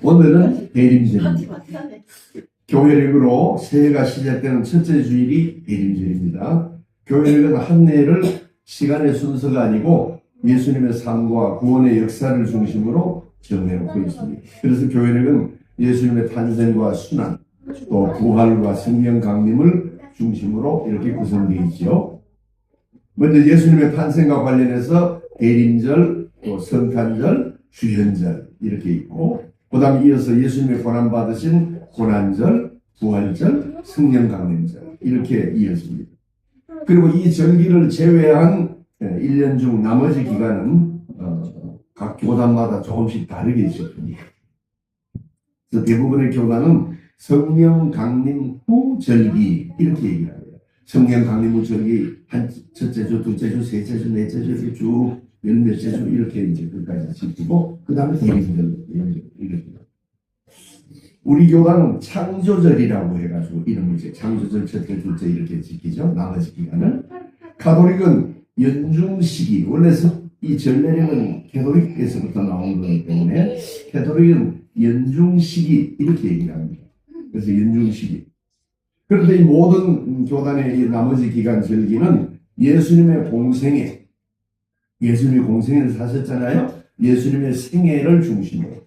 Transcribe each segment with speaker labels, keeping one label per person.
Speaker 1: 오늘은 대림절입니다. 교회력으로 새해가 시작되는 첫째 주일이 대림절입니다. 교회력은 한 해를 시간의 순서가 아니고 예수님의 삶과 구원의 역사를 중심으로 정해놓고 있습니다. 그래서 교회력은 예수님의 탄생과 순환, 또 부활과 성령 강림을 중심으로 이렇게 구성되어 있죠. 먼저 예수님의 탄생과 관련해서 대림절, 또 성탄절, 주현절 이렇게 있고, 그 다음에 이어서 예수님의 고난받으신 고난절, 부활절, 성령 강림절 이렇게 이어집니다. 그리고 이 절기를 제외한 1년 중 나머지 기간은 각 교단마다 조금씩 다르게 지킵니다. 그래서 대부분의 교단은 성령 강림 후 절기 이렇게 얘기를 합니다. 성령 강림 후 절기 한 첫째 주, 둘째 주, 셋째 주, 넷째 주 이렇게 쭉 몇몇째 주 이렇게 이제 끝까지 지키고 그 다음에 대림절 이렇게. 우리 교단은 창조절이라고 해가지고 이름을 이제 창조절 첫째, 둘째 이렇게 지키죠. 나머지 기간은. 가톨릭은 연중시기, 원래 이 전례령은 캐톨릭에서부터 나온 거기 때문에 캐톨릭은 연중시기 이렇게 얘기를 합니다. 그래서 연중시기. 그런데 이 모든 교단의 이 나머지 기간 절기는 예수님의 공생애를 사셨잖아요. 예수님의 생애를 중심으로.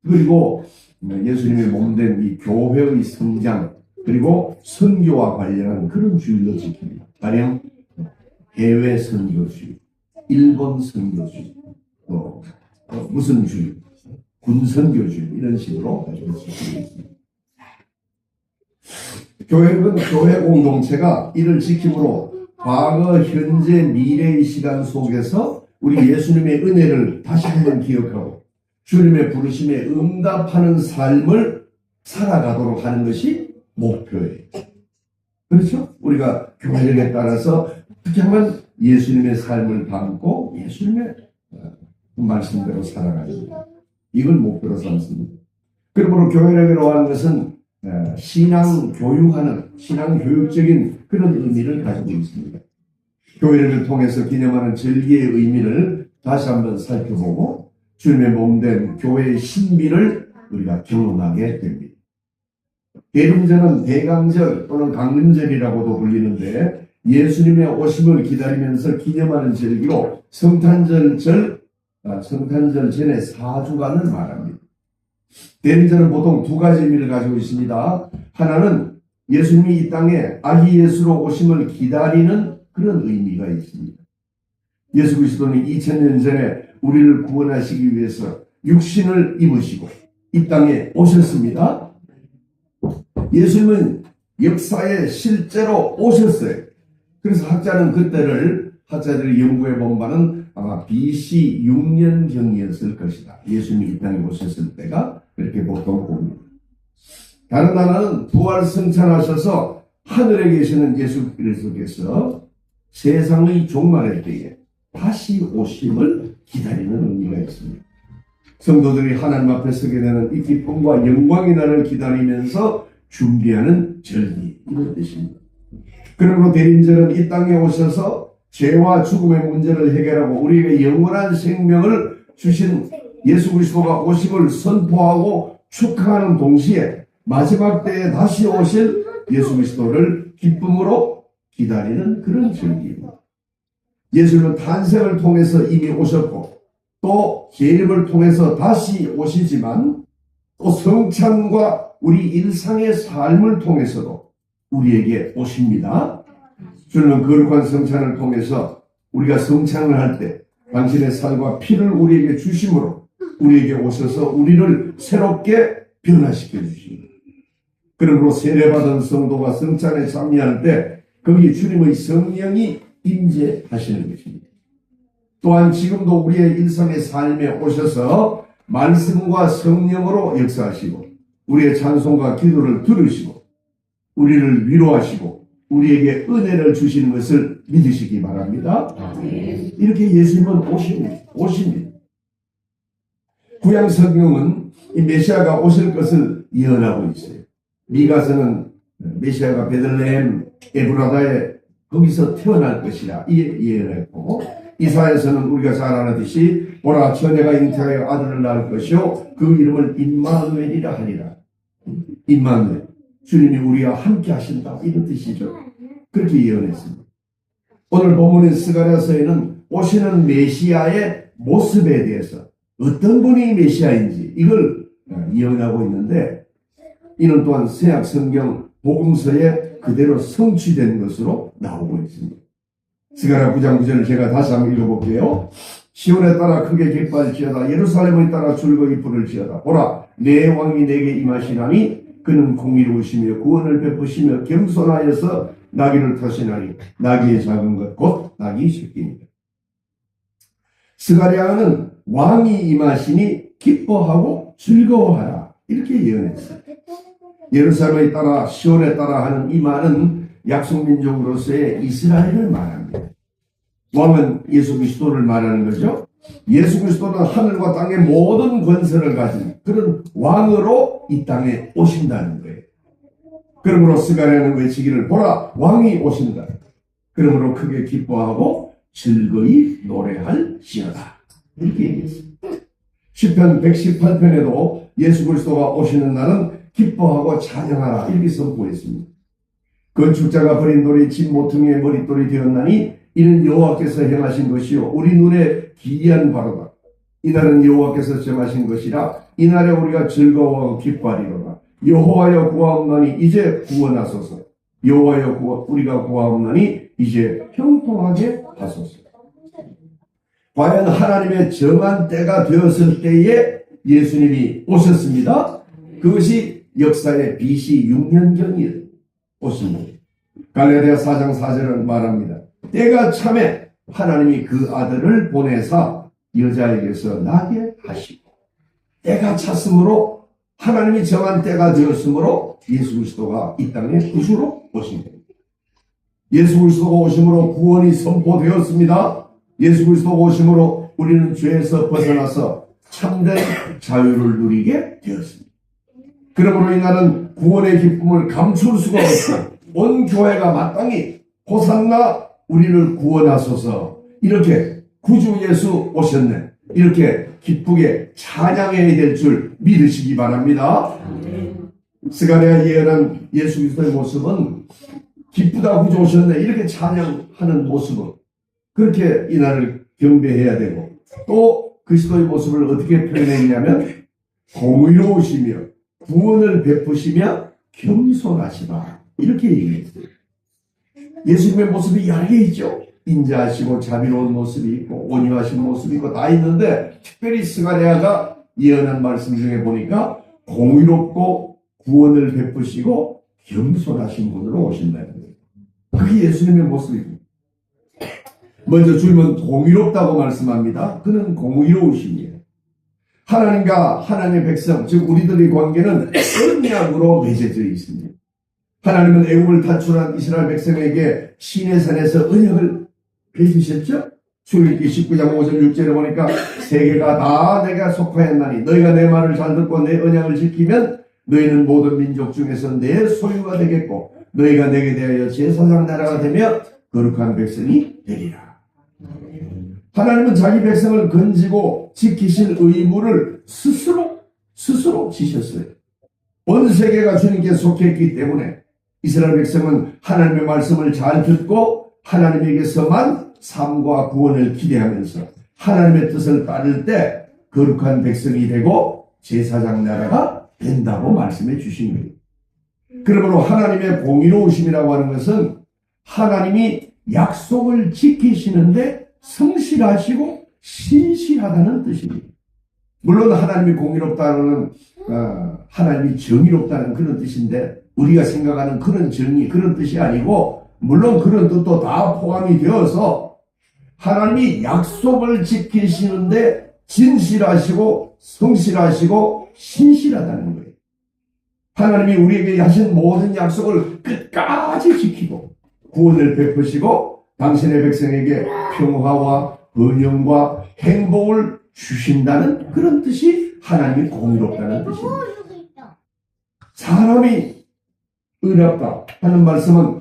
Speaker 1: 그리고 예수님의 몸된 이 교회의 성장, 그리고 선교와 관련한 그런 주일로 지킵니다. 가령 해외 선교주의, 일본 선교주의, 또 무슨 주의, 군선교주의 이런 식으로 지키고 있습니다. 교회는 교회 공동체가 이를 지킴으로 과거, 현재, 미래의 시간 속에서 우리 예수님의 은혜를 다시 한번 기억하고 주님의 부르심에 응답하는 삶을 살아가도록 하는 것이 목표예요. 그렇죠? 우리가 교회력에 따라서 어떻게 하면 예수님의 삶을 담고 예수님의 말씀대로 살아가는 거예요. 이걸 목표로 삼습니다. 그러므로 교회력으로 하는 것은 신앙 교육하는, 신앙 교육적인 그런 의미를 가지고 있습니다. 교회를 통해서 기념하는 절기의 의미를 다시 한번 살펴보고 주님의 몸된 교회의 신비를 우리가 경험하게 됩니다. 대림절은 대강절 또는 강림절이라고도 불리는데 예수님의 오심을 기다리면서 기념하는 절기로 성탄절 전에 4주간을 말합니다. 대림절은 보통 두 가지 의미를 가지고 있습니다. 하나는 예수님이 이 땅에 아기 예수로 오심을 기다리는 그런 의미가 있습니다. 예수 그리스도는 2000년 전에 우리를 구원하시기 위해서 육신을 입으시고 이 땅에 오셨습니다. 예수님은 역사에 실제로 오셨어요. 그래서 학자들이 연구해 본 바는 아마 BC 6년경이었을 것이다. 예수님이 이 땅에 오셨을 때가 그렇게 보통 봅니다. 다른 하나는 부활 승천하셔서 하늘에 계시는 예수 그리스도께서 세상의 종말의 때에 다시 오심을 기다리는 의미가 있습니다. 성도들이 하나님 앞에 서게 되는 이 기쁨과 영광의 날을 기다리면서 준비하는 절기 이런 뜻입니다. 그러므로 대림절은 이 땅에 오셔서 죄와 죽음의 문제를 해결하고 우리에게 영원한 생명을 주신 예수 그리스도가 오심을 선포하고 축하하는 동시에 마지막 때에 다시 오실 예수 그리스도를 기쁨으로 기다리는 그런 절기입니다. 예수님은 탄생을 통해서 이미 오셨고 또 재림을 통해서 다시 오시지만 또 성찬과 우리 일상의 삶을 통해서도 우리에게 오십니다. 주님은 거룩한 성찬을 통해서 우리가 성찬을 할 때 당신의 살과 피를 우리에게 주심으로 우리에게 오셔서 우리를 새롭게 변화시켜 주십니다. 그러므로 세례받은 성도가 성찬에 참여할 때 거기에 주님의 성령이 임재하시는 것입니다. 또한 지금도 우리의 일상의 삶에 오셔서 말씀과 성령으로 역사하시고 우리의 찬송과 기도를 들으시고 우리를 위로하시고 우리에게 은혜를 주시는 것을 믿으시기 바랍니다. 이렇게 예수님은 오십니다. 구약 성경은 이 메시아가 오실 것을 예언하고 있어요. 미가서는 메시아가 베들레헴 에브라다에 거기서 태어날 것이라 예언했고 이사야서는 우리가 잘 아듯이 보라 처녀가 잉태하여 아들을 낳을 것이요 그 이름을 임마누엘이라 하리라. 임마누엘, 주님이 우리와 함께 하신다, 이런 뜻이죠. 그렇게 예언했습니다. 오늘 본문인 스가랴서에는 오시는 메시아의 모습에 대해서 어떤 분이 메시아인지 이걸 예언하고 있는데, 이는 또한 세약 성경 복음서에 그대로 성취된 것으로 나오고 있습니다. 스가랴 9장 9절을 제가 다시 한번 읽어볼게요. 시온에 따라 크게 기뻐할지어다. 예루살렘에 따라 즐거이 부를지어다. 보라, 내 왕이 내게 임하시나니 그는 공의로우시며 구원을 베푸시며 겸손하여서 나귀를 타시나니 나귀의 작은 것 곧 나귀 새끼입니다. 스가랴는 왕이 임하시니 기뻐하고 즐거워하라, 이렇게 예언했어요. 예루살렘에 따라 시온에 따라 하는 이 말은 약속민족으로서의 이스라엘을 말합니다. 왕은 예수 그리스도를 말하는 거죠. 예수 그리스도는 하늘과 땅의 모든 권세를 가진 그런 왕으로 이 땅에 오신다는 거예요. 그러므로 스가랴는 외치기를 보라 왕이 오신다. 그러므로 크게 기뻐하고 즐거이 노래할지어다, 이렇게 얘기했습니다. 시편 118편에도 예수 그리스도가 오시는 날은 기뻐하고 찬양하라, 이렇게 선포했습니다. 건축자가 버린 돌이 집 모퉁이의 머릿돌이 되었나니 이는 여호와께서 행하신 것이요 우리 눈에 기이한 바로다. 이날은 여호와께서 정하신 것이라 이날에 우리가 즐거워하고 기뻐하리로다. 여호와여 구하옵나니 이제 구원하소서. 여호와여 우리가 구하옵나니 이제 형통하게 하소서. 과연 하나님의 정한 때가 되었을 때에 예수님이 오셨습니다. 그것이 역사의 BC 6년경이에요. 오십니다. 갈라디아 4장 4절은 말합니다. 때가 참에 하나님이 그 아들을 보내사 여자에게서 나게 하시고, 때가 찼으므로 하나님이 정한 때가 되었으므로 예수 그리스도가 이 땅에 구주로 오신 겁니다. 예수 그리스도가 오심으로 구원이 선포되었습니다. 예수 그리스도가 오심으로 우리는 죄에서 벗어나서 참된 자유를 누리게 되었습니다. 그러므로 이날은 구원의 기쁨을 감출 수가 없고 온 교회가 마땅히 호산나 우리를 구원하소서, 이렇게 구주 예수 오셨네, 이렇게 기쁘게 찬양해야 될 줄 믿으시기 바랍니다. 스가랴 예언한 예수 그리스도의 모습은 기쁘다 구주 오셨네 이렇게 찬양하는 모습은 그렇게 이날을 경배해야 되고, 또 그리스도의 모습을 어떻게 표현했냐면 공의로우시며 구원을 베푸시며 겸손하시다, 이렇게 얘기했어요. 예수님의 모습이 여러 개 있죠. 인자하시고 자비로운 모습이 있고 온유하신 모습이 있고 다 있는데, 특별히 스가랴가 예언한 말씀 중에 보니까 공의롭고 구원을 베푸시고 겸손하신 분으로 오신다는 거예요. 그게 예수님의 모습입니다. 먼저 주님은 공의롭다고 말씀합니다. 그는 공의로우십니다. 하나님과 하나님의 백성, 즉 우리들의 관계는 언약으로 맺어져 있습니다. 하나님은 애굽을 탈출한 이스라엘 백성에게 시내산에서 언약을 맺으셨죠? 출애굽기 19장 5절 6절에 보니까 세계가 다 내가 속하였나니 너희가 내 말을 잘 듣고 내 언약을 지키면 너희는 모든 민족 중에서 내 소유가 되겠고 너희가 내게 대하여 제사장 나라가 되며 거룩한 백성이 되리라. 하나님은 자기 백성을 건지고 지키실 의무를 스스로 지셨어요. 온 세계가 주님께 속했기 때문에 이스라엘 백성은 하나님의 말씀을 잘 듣고 하나님에게서만 삶과 구원을 기대하면서 하나님의 뜻을 따를 때 거룩한 백성이 되고 제사장 나라가 된다고 말씀해 주신 거예요. 그러므로 하나님의 공의로우심이라고 하는 것은 하나님이 약속을 지키시는데 성실하시고 신실하다는 뜻입니다. 물론 하나님이 공의롭다는 하나님이 정의롭다는 그런 뜻인데, 우리가 생각하는 그런 정의, 그런 뜻이 아니고, 물론 그런 뜻도 다 포함이 되어서 하나님이 약속을 지키시는데 진실하시고 성실하시고 신실하다는 거예요. 하나님이 우리에게 하신 모든 약속을 끝까지 지키고 구원을 베푸시고 당신의 백성에게 평화와 번영과 행복을 주신다는 그런 뜻이 하나님이 공의롭다는 뜻입니다. 사람이 의롭다 하는 말씀은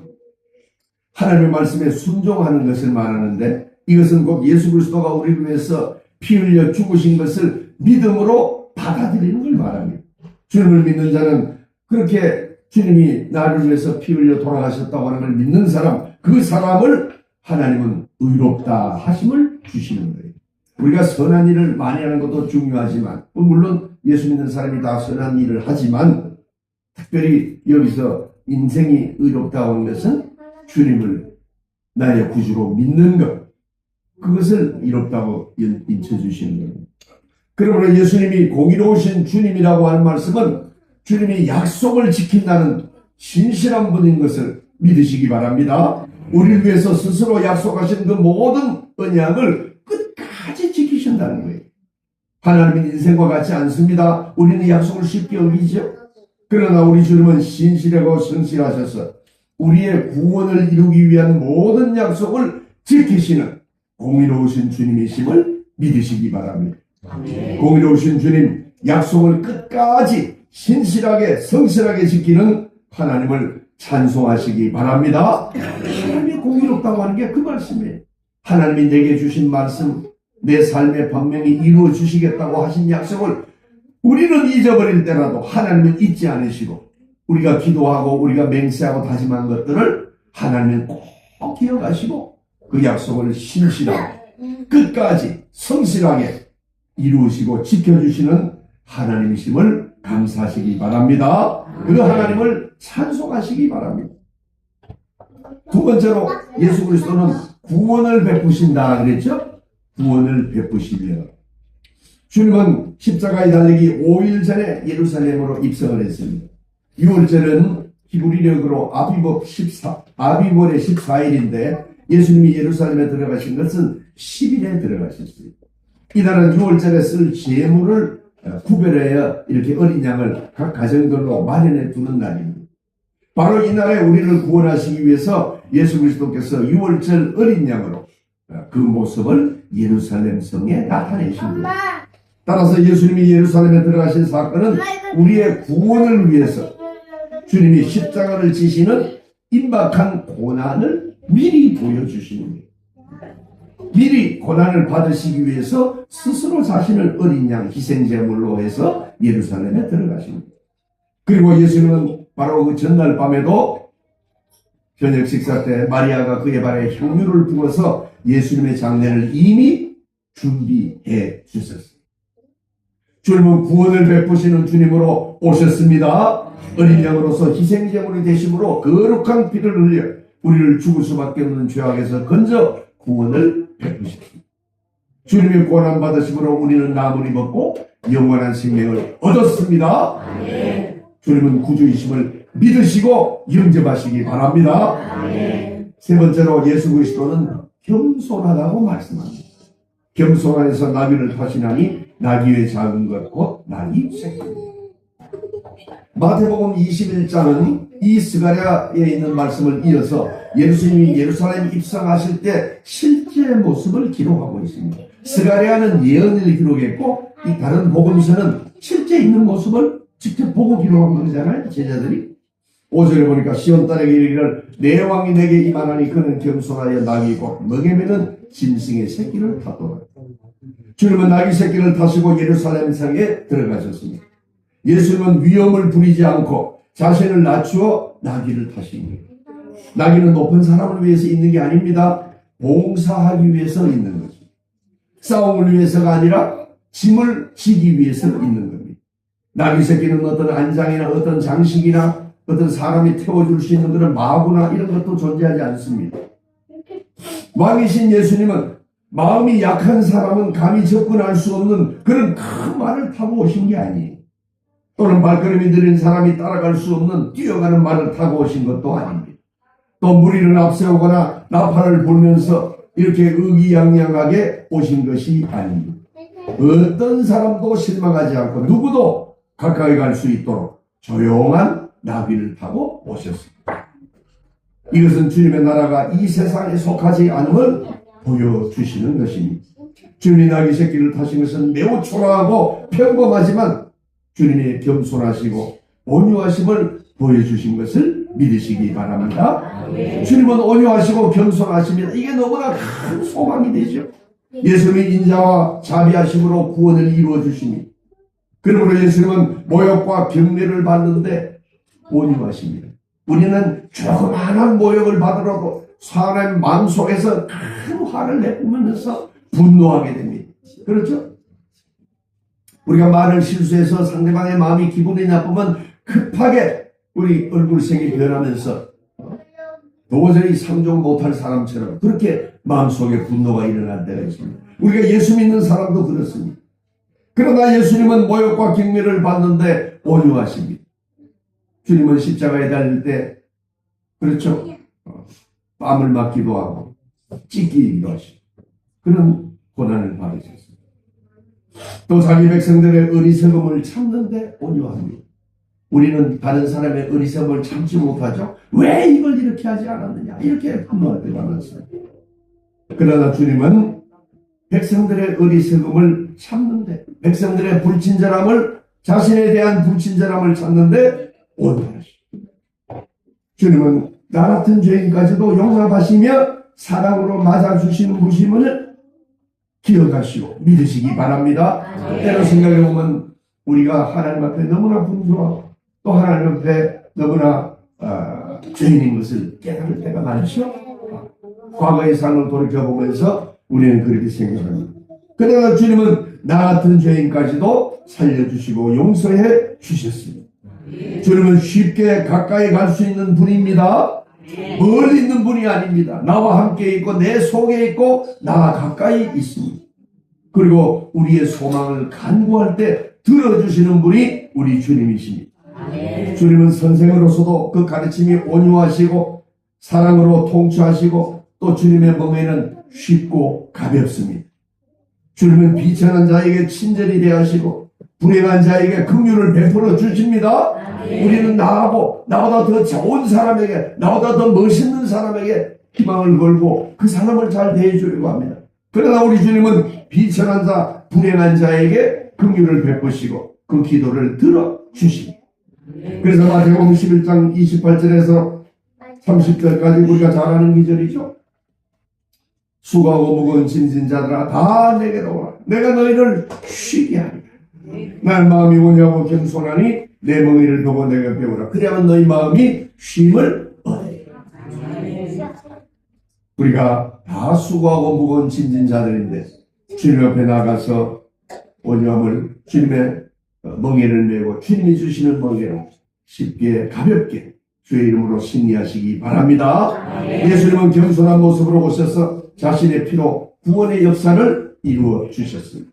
Speaker 1: 하나님의 말씀에 순종하는 것을 말하는데, 이것은 곧 예수 그리스도가 우리를 위해서 피 흘려 죽으신 것을 믿음으로 받아들이는 걸 말합니다. 주님을 믿는 자는 그렇게 주님이 나를 위해서 피 흘려 돌아가셨다고 하는 걸 믿는 사람, 그 사람을 하나님은 의롭다 하심을 주시는 거예요. 우리가 선한 일을 많이 하는 것도 중요하지만, 물론 예수 믿는 사람이 다 선한 일을 하지만, 특별히 여기서 인생이 의롭다고 하는 것은 주님을 나의 구주로 믿는 것, 그것을 의롭다고 인쳐주시는 겁니다. 그러므로 예수님이 공의로우신 주님이라고 하는 말씀은 주님이 약속을 지킨다는 신실한 분인 것을 믿으시기 바랍니다. 우리를 위해서 스스로 약속하신 그 모든 언약을 끝까지 지키신다는 거예요. 하나님은 인생과 같지 않습니다. 우리는 약속을 쉽게 어기죠. 그러나 우리 주님은 신실하고 성실하셔서 우리의 구원을 이루기 위한 모든 약속을 지키시는 공의로우신 주님이심을 믿으시기 바랍니다. 공의로우신 주님, 약속을 끝까지 신실하게 성실하게 지키는 하나님을 찬송하시기 바랍니다. 하나님이 공의롭다고 하는 게 그 말씀이에요. 하나님이 내게 주신 말씀, 내 삶에 분명히 이루어 주시겠다고 하신 약속을 우리는 잊어버릴 때라도 하나님은 잊지 않으시고, 우리가 기도하고 우리가 맹세하고 다짐한 것들을 하나님은 꼭 기억하시고 그 약속을 신실하게 끝까지 성실하게 이루시고 지켜주시는 하나님이심을 감사하시기 바랍니다. 그 하나님을 찬송하시기 바랍니다. 두 번째로 예수 그리스도는 구원을 베푸신다 그랬죠? 구원을 베푸시며, 주님은 십자가에 달리기 5일 전에 예루살렘으로 입성을 했습니다. 6월절은 히브리력으로 아비월의 14일인데 예수님이 예루살렘에 들어가신 것은 10일에 들어가셨습니다. 이날은 6월절에 쓸 제물을 구별하여 이렇게 어린 양을 각 가정별로 마련해 두는 날입니다. 바로 이날에 우리를 구원하시기 위해서 예수 그리스도께서 6월절 어린 양으로 그 모습을 예루살렘 성에 나타내신 거예요. 따라서 예수님이 예루살렘에 들어가신 사건은 우리의 구원을 위해서 주님이 십자가를 지시는 임박한 고난을 미리 보여주시는 거예요. 미리 고난을 받으시기 위해서 스스로 자신을 어린 양 희생제물로 해서 예루살렘에 들어가십니다. 그리고 예수님은 바로 그 전날 밤에도 저녁 식사 때 마리아가 그의 발에 향유를 부어서 예수님의 장례를 이미 준비해 주셨습니다. 주님은 구원을 베푸시는 주님으로 오셨습니다. 어린 양으로서 희생제물이 되심으로 거룩한 피를 흘려 우리를 죽을 수밖에 없는 죄악에서 건져 구원을 베푸셨습니다. 주님의 고난 받으심으로 우리는 나무를 입었고 영원한 생명을 얻었습니다. 아멘. 주님은 구주이심을 믿으시고 영접하시기 바랍니다. 아멘. 세 번째로 예수 그리스도는 겸손하다고 말씀합니다. 겸손하여서 나귀를 타시나니 나귀의 작은 것 곧 나귀 새끼입니다. 마태복음 21장은 이 스가랴에 있는 말씀을 이어서 예수님이 예루살렘 입성하실 때 실제 모습을 기록하고 있습니다. 스가랴는 예언을 기록했고 이 다른 복음서는 실제 있는 모습을 직접 보고 기록한 거잖아요. 제자들이 5절에 보니까 시온 딸에게 이르기를 내 왕이 내게 임하나니 그는 겸손하여 나귀 곧 먹에 매는 짐승의 새끼를 타도다. 주님은 나귀 새끼를 타시고 예루살렘 성에 들어가셨습니다. 예수님은 위험을 부리지 않고 자신을 낮추어 나귀를 타십니다. 나귀는 높은 사람을 위해서 있는 게 아닙니다. 봉사하기 위해서 있는 거죠. 싸움을 위해서가 아니라 짐을 지기 위해서 있는 겁니다. 나귀 새끼는 어떤 안장이나 어떤 장식이나 어떤 사람이 태워줄 수 있는 그런 마구나 이런 것도 존재하지 않습니다. 왕이신 예수님은 마음이 약한 사람은 감히 접근할 수 없는 그런 큰 말을 타고 오신 게 아니에요. 또는 발걸음이 느린 사람이 따라갈 수 없는 뛰어가는 말을 타고 오신 것도 아닙니다. 또 무리를 앞세우거나 나팔을 불면서 이렇게 의기양양하게 오신 것이 아닙니다. 어떤 사람도 실망하지 않고 누구도 가까이 갈 수 있도록 조용한 나귀를 타고 오셨습니다. 이것은 주님의 나라가 이 세상에 속하지 않음을 보여주시는 것입니다. 주님이 나귀 새끼를 타신 것은 매우 초라하고 평범하지만 주님이 겸손하시고 온유하심을 보여주신 것을 믿으시기 바랍니다. 주님은 온유하시고 겸손하십니다. 이게 너무나 큰 소망이 되죠. 예수님의 인자와 자비하심으로 구원을 이루어 주십니다. 그러므로 예수님은 모욕과 경례를 받는데 온유하십니다. 우리는 조그마한 모욕을 받으러도 사람의 마음속에서 큰 화를 내뿜으면서 분노하게 됩니다. 그렇죠? 우리가 말을 실수해서 상대방의 마음이 기분이 나쁘면 급하게 우리 얼굴색이 변하면서 도저히 상종 못할 사람처럼 그렇게 마음속에 분노가 일어날 때가 있습니다. 우리가 예수 믿는 사람도 그렇습니다. 그러나 예수님은 모욕과 경멸을 받는데 온유하십니다. 주님은 십자가에 달릴 때 그렇죠? 뺨을 맞기도 하고 찢기기도 하시고 그런 고난을 받으셨습니다. 또 자기 백성들의 어리석음을 참는데 온유합니다. 우리는 다른 사람의 어리석음을 참지 못하죠. 왜 이걸 이렇게 하지 않았느냐 이렇게 분노할 때가 많습니다. 그러나 주님은 백성들의 어리석음을 참는데 백성들의 불친절함을 자신에 대한 불친절함을 찾는데 온유하십니다. 주님은 나 같은 죄인까지도 용납하시며 사랑으로 맞아주시는 무심을 기억하시고 믿으시기 바랍니다. 때로 생각해보면 우리가 하나님 앞에 너무나 분주하고 또 하나님 앞에 너무나 죄인인 것을 깨달을 때가 많죠. 과거의 삶을 돌이켜보면서 우리는 그렇게 생각합니다. 그러나 주님은 나 같은 죄인까지도 살려주시고 용서해 주셨습니다. 주님은 쉽게 가까이 갈 수 있는 분입니다. 멀리 있는 분이 아닙니다. 나와 함께 있고 내 속에 있고 나와 가까이 있습니다. 그리고 우리의 소망을 간구할 때 들어주시는 분이 우리 주님이십니다. 주님은 선생으로서도 그 가르침이 온유하시고 사랑으로 통치하시고 또 주님의 멍에는 쉽고 가볍습니다. 주님은 비천한 자에게 친절히 대하시고 불행한 자에게 긍휼을 베풀어 주십니다. 우리는 나하고 나보다 더 좋은 사람에게 나보다 더 멋있는 사람에게 희망을 걸고 그 사람을 잘 대해주려고 합니다. 그러나 우리 주님은 비천한 자 불행한 자에게 긍휼을 베푸시고 그 기도를 들어주십니다. 그래서 마태복음 11장 28절에서 30절까지 우리가 잘 아는 기절이죠. 수고하고 무거운 짐진 자들아 다 내게로 오라. 내가 너희를 쉬게 하리라. 날 마음이 온유하고 겸손하니 내 멍에를 보고 내가 배우라. 그래야만 너희 마음이 쉼을 얻으리라. 우리가 다 수고하고 무거운 짐진 자들인데 주님 앞에 나가서 온유함을 주님의 멍에를 메고 주님이 주시는 멍에로 쉽게 가볍게 주의 이름으로 승리하시기 바랍니다. 예수님은 겸손한 모습으로 오셔서 자신의 피로 구원의 역사를 이루어 주셨습니다.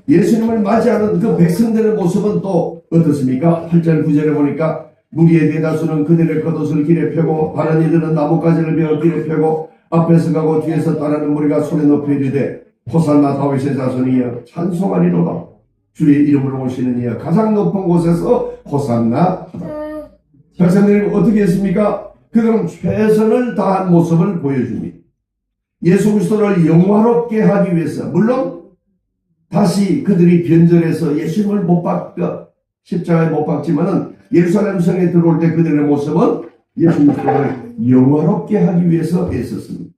Speaker 1: 예수님을 맞이하는 그 백성들의 모습은 또 어떻습니까? 8절 9절에 보니까 무리의 대다수는 그들의 겉옷을 길에 펴고 다른 이들은 나뭇가지를 베어 길에 펴고 앞에서 가고 뒤에서 따르는 무리가 소리 높여 이르되 호산나 다윗의 자손이여 찬송하리로다. 주의 이름으로 오시는 이여 가장 높은 곳에서 호산나 하다. 백성들이 어떻게 했습니까? 그들은 최선을 다한 모습을 보여줍니다. 예수 그리스도를 영화롭게 하기 위해서 물론 다시 그들이 변절해서 예수님을 못 박혀 십자가에 못 박지만은 예루살렘 성에 들어올 때 그들의 모습은 예수 그리스도를 영화롭게 하기 위해서 애썼습니다.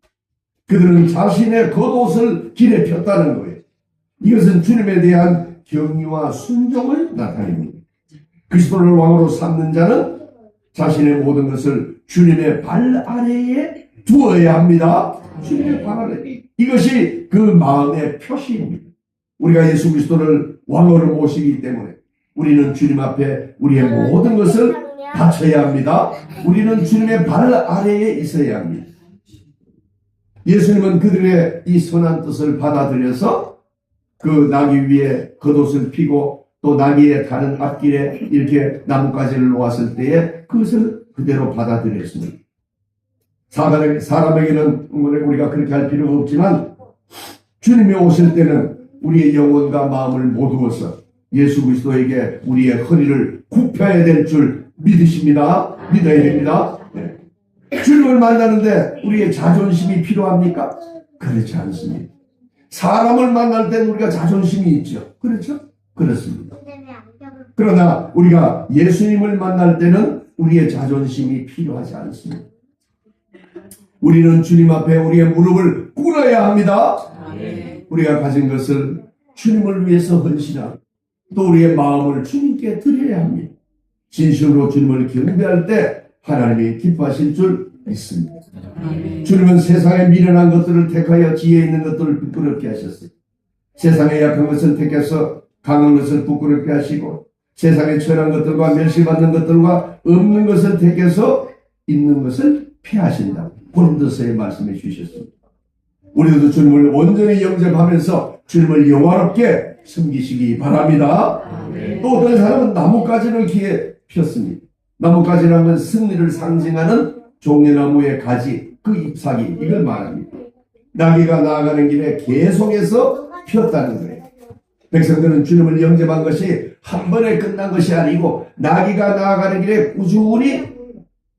Speaker 1: 그들은 자신의 겉옷을 길에 폈다는 거예요. 이것은 주님에 대한 경의와 순종을 나타냅니다. 그리스도를 왕으로 삼는 자는 자신의 모든 것을 주님의 발 아래에 두어야 합니다. 주님의 발 아래. 이것이 그 마음의 표시입니다. 우리가 예수 그리스도를 왕으로 모시기 때문에 우리는 주님 앞에 우리의 모든 것을 바쳐야 합니다. 우리는 주님의 발 아래에 있어야 합니다. 예수님은 그들의 이 선한 뜻을 받아들여서 그 나귀 위에 겉옷을 피고 또 나귀의 가는 앞길에 이렇게 나뭇가지를 놓았을 때에 그것을 그대로 받아들였습니다. 사람에게는 우리가 그렇게 할 필요가 없지만 주님이 오실 때는 우리의 영혼과 마음을 모두어서 예수 그리스도에게 우리의 허리를 굽혀야 될 줄 믿으십니다. 믿어야 됩니다. 네. 주님을 만나는데 우리의 자존심이 필요합니까? 그렇지 않습니다. 사람을 만날 때 우리가 자존심이 있죠. 그렇죠? 그렇습니다. 그러나 우리가 예수님을 만날 때는 우리의 자존심이 필요하지 않습니다. 우리는 주님 앞에 우리의 무릎을 꿇어야 합니다. 우리가 가진 것을 주님을 위해서 헌신하고 또 우리의 마음을 주님께 드려야 합니다. 진심으로 주님을 경배할 때 하나님이 기뻐하실 줄 믿습니다. 주님은 세상에 미련한 것들을 택하여 지혜 있는 것들을 부끄럽게 하셨어요. 세상에 약한 것을 택해서 강한 것을 부끄럽게 하시고 세상에 천한 것들과 멸시받는 것들과 없는 것을 택해서 있는 것을 피하신다. 고린도서에 말씀해 주셨습니다. 우리도 주님을 온전히 영접하면서 주님을 영화롭게 섬기시기 바랍니다. 또 어떤 사람은 나뭇가지를 귀에 폈습니다. 나뭇가지라는 건 승리를 상징하는 종려나무의 가지, 그 잎사귀, 이걸 말합니다. 나귀가 나아가는 길에 계속해서 폈다는 거예요. 백성들은 주님을 영접한 것이 한 번에 끝난 것이 아니고 나귀가 나아가는 길에 꾸준히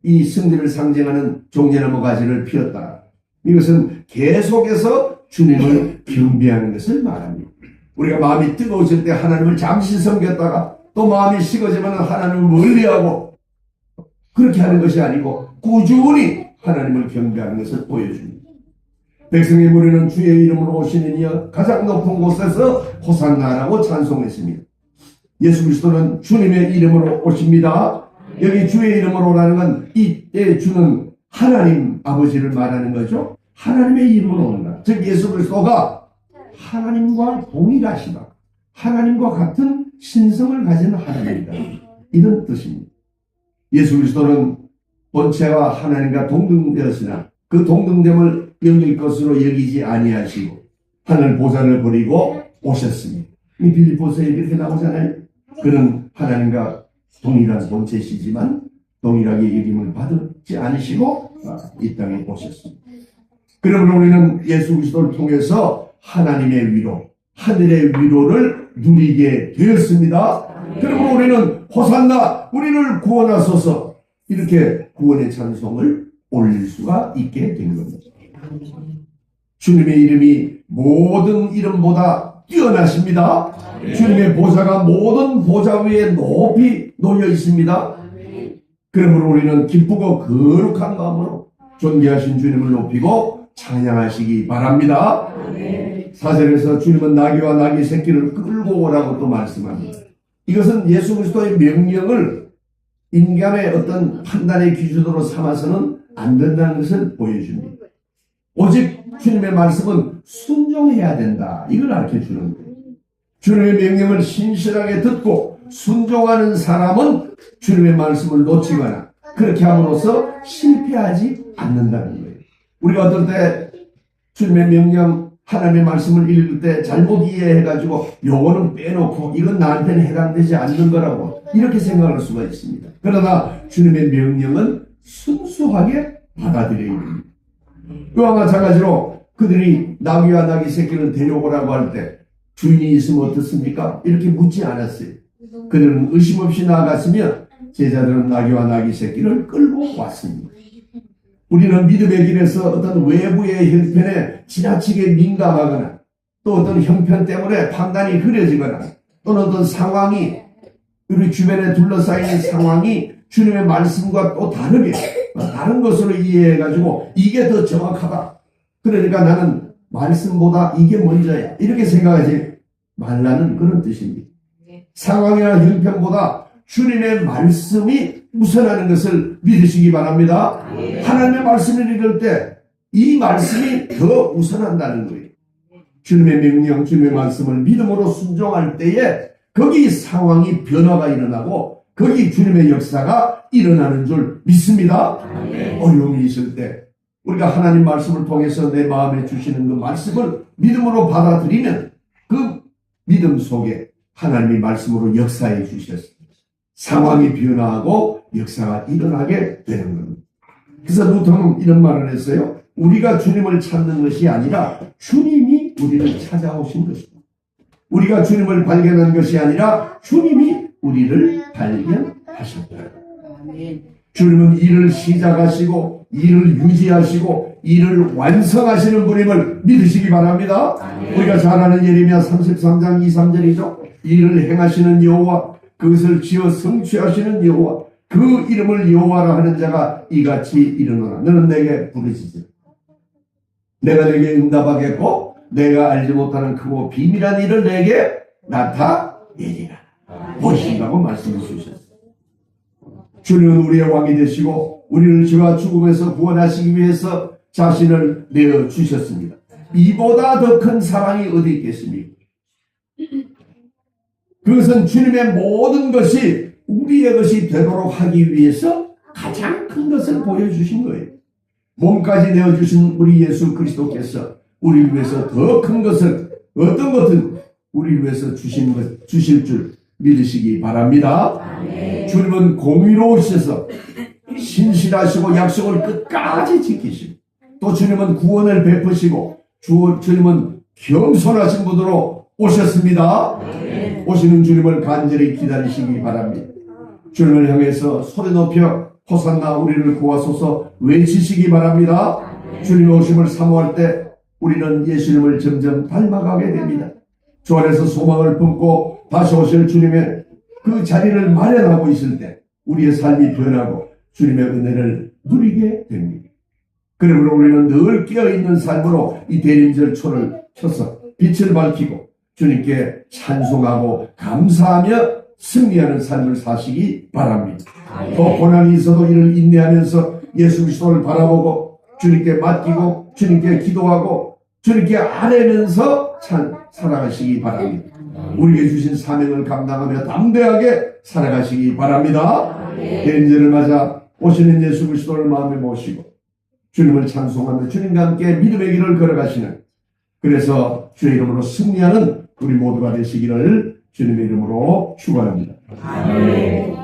Speaker 1: 이 승리를 상징하는 종려나무 가지를 피웠다. 이것은 계속해서 주님을 경배하는 것을 말합니다. 우리가 마음이 뜨거워질 때 하나님을 잠시 섬겼다가 또 마음이 식어지면 하나님을 멀리하고 그렇게 하는 것이 아니고 꾸준히 하나님을 경배하는 것을 보여줍니다. 백성의 무리는 주의 이름으로 오시는 이여 가장 높은 곳에서 호산나라고 찬송했습니다. 예수 그리스도는 주님의 이름으로 오십니다. 여기 주의 이름으로 오라는 건 이때 주는 하나님 아버지를 말하는 거죠. 하나님의 이름으로 온다. 즉 예수 그리스도가 하나님과 동일하시다. 하나님과 같은 신성을 가진 하나님이다. 이런 뜻입니다. 예수 그리스도는 본체와 하나님과 동등되었으나 그 동등됨을 여길 것으로 여기지 아니하시고 하늘 보좌를 버리고 오셨습니다. 이 빌립보서에 이렇게 나오잖아요. 그는 하나님과 동일한 본체시지만 동일하게 여김을 받지 않으시고 이 땅에 오셨습니다. 그러므로 우리는 예수 그리스도를 통해서 하나님의 위로, 하늘의 위로를 누리게 되었습니다. 그러므로 우리는 호산나 우리를 구원하소서 이렇게 구원의 찬송을 올릴 수가 있게 된 겁니다. 주님의 이름이 모든 이름보다 뛰어나십니다. 주님의 보좌가 모든 보좌 위에 높이 놓여 있습니다. 그러므로 우리는 기쁘고 거룩한 마음으로 존귀하신 주님을 높이고 찬양하시기 바랍니다. 4절에서 주님은 나귀와 나귀 새끼를 끌고 오라고 또 말씀합니다. 이것은 예수 그리스도의 명령을 인간의 어떤 판단의 기준으로 삼아서는 안 된다는 것을 보여줍니다. 오직 주님의 말씀은 순종해야 된다. 이걸 가르쳐주는 거예요. 주님의 명령을 신실하게 듣고 순종하는 사람은 주님의 말씀을 놓치거나 그렇게 함으로써 실패하지 않는다는 거예요. 우리가 어떨 때 주님의 명령 하나님의 말씀을 읽을 때 잘못 이해해가지고 요거는 빼놓고 이건 나한테는 해당되지 않는 거라고 이렇게 생각할 수가 있습니다. 그러나 주님의 명령은 순수하게 받아들여야 됩니다. 그와 마찬가지로 그들이 나귀와 나귀 새끼를 데려오라고 할 때 주인이 있으면 어떻습니까? 이렇게 묻지 않았어요. 그들은 의심 없이 나아갔으며 제자들은 나귀와 나귀 새끼를 끌고 왔습니다. 우리는 믿음의 길에서 어떤 외부의 형편에 지나치게 민감하거나 또 어떤 형편 때문에 판단이 흐려지거나 또는 어떤 상황이 우리 주변에 둘러싸이는 상황이 주님의 말씀과 또 다르게 다른 것으로 이해해가지고 이게 더 정확하다. 그러니까 나는 말씀보다 이게 먼저야. 이렇게 생각하지 말라는 그런 뜻입니다. 상황이나 형편보다 주님의 말씀이 우선하는 것을 믿으시기 바랍니다. 하나님의 말씀을 읽을 때 이 말씀이 더 우선한다는 거예요. 주님의 명령, 주님의 말씀을 믿음으로 순종할 때에 거기 상황이 변화가 일어나고 거기 주님의 역사가 일어나는 줄 믿습니다. 어려움이 있을 때 우리가 하나님 말씀을 통해서 내 마음에 주시는 그 말씀을 믿음으로 받아들이면 그 믿음 속에 하나님이 말씀으로 역사해 주셨습니다. 상황이 변화하고 역사가 일어나게 되는 겁니다. 그래서 루터는 이런 말을 했어요. 우리가 주님을 찾는 것이 아니라 주님이 우리를 찾아오신 것입니다. 우리가 주님을 발견한 것이 아니라 주님이 우리를 발견하셨다. 주님은 일을 시작하시고 일을 유지하시고 일을 완성하시는 분임을 믿으시기 바랍니다. 우리가 잘 아는 예레미야 33장 2, 3절이죠. 일을 행하시는 여호와 그것을 지어 성취하시는 여호와, 그 이름을 여호와라 하는 자가 이같이 이르노라. 너는 내게 부르짖으라. 내가 내게 응답하겠고 내가 알지 못하는 크고 비밀한 일을 내게 나타내리라. 보신다고 말씀해 주셨어요. 주는 우리의 왕이 되시고 우리를 죄와 죽음에서 구원하시기 위해서 자신을 내어주셨습니다. 이보다 더 큰 사랑이 어디 있겠습니까? 그것은 주님의 모든 것이 우리의 것이 되도록 하기 위해서 가장 큰 것을 보여주신 거예요. 몸까지 내어주신 우리 예수 그리스도께서 우리를 위해서 더 큰 것을, 어떤 것은 우리를 위해서 주실 줄 믿으시기 바랍니다. 주님은 공의로우셔서 신실하시고 약속을 끝까지 지키시고, 또 주님은 구원을 베푸시고, 주님은 겸손하신 분으로 오셨습니다. 오시는 주님을 간절히 기다리시기 바랍니다. 주님을 향해서 소리 높여 호산나 우리를 구하소서 외치시기 바랍니다. 주님의 오심을 사모할 때 우리는 예수님을 점점 닮아가게 됩니다. 주 안에서 소망을 품고 다시 오실 주님의 그 자리를 마련하고 있을 때 우리의 삶이 변하고 주님의 은혜를 누리게 됩니다. 그러므로 우리는 늘 깨어있는 삶으로 이 대림절 초를 켜서 빛을 밝히고 주님께 찬송하고 감사하며 승리하는 삶을 사시기 바랍니다. 또 고난이 있어도 이를 인내하면서 예수 그리스도를 바라보고 주님께 맡기고 주님께 기도하고 주님께 아뢰면서 살아가시기 바랍니다. 우리에게 주신 사명을 감당하며 담대하게 살아가시기 바랍니다. 대림절을 맞아 오시는 예수 그리스도를 마음에 모시고 주님을 찬송하며 주님과 함께 믿음의 길을 걸어가시는, 그래서 주의 이름으로 승리하는 우리 모두가 되시기를 주님의 이름으로 축원합니다. 아멘.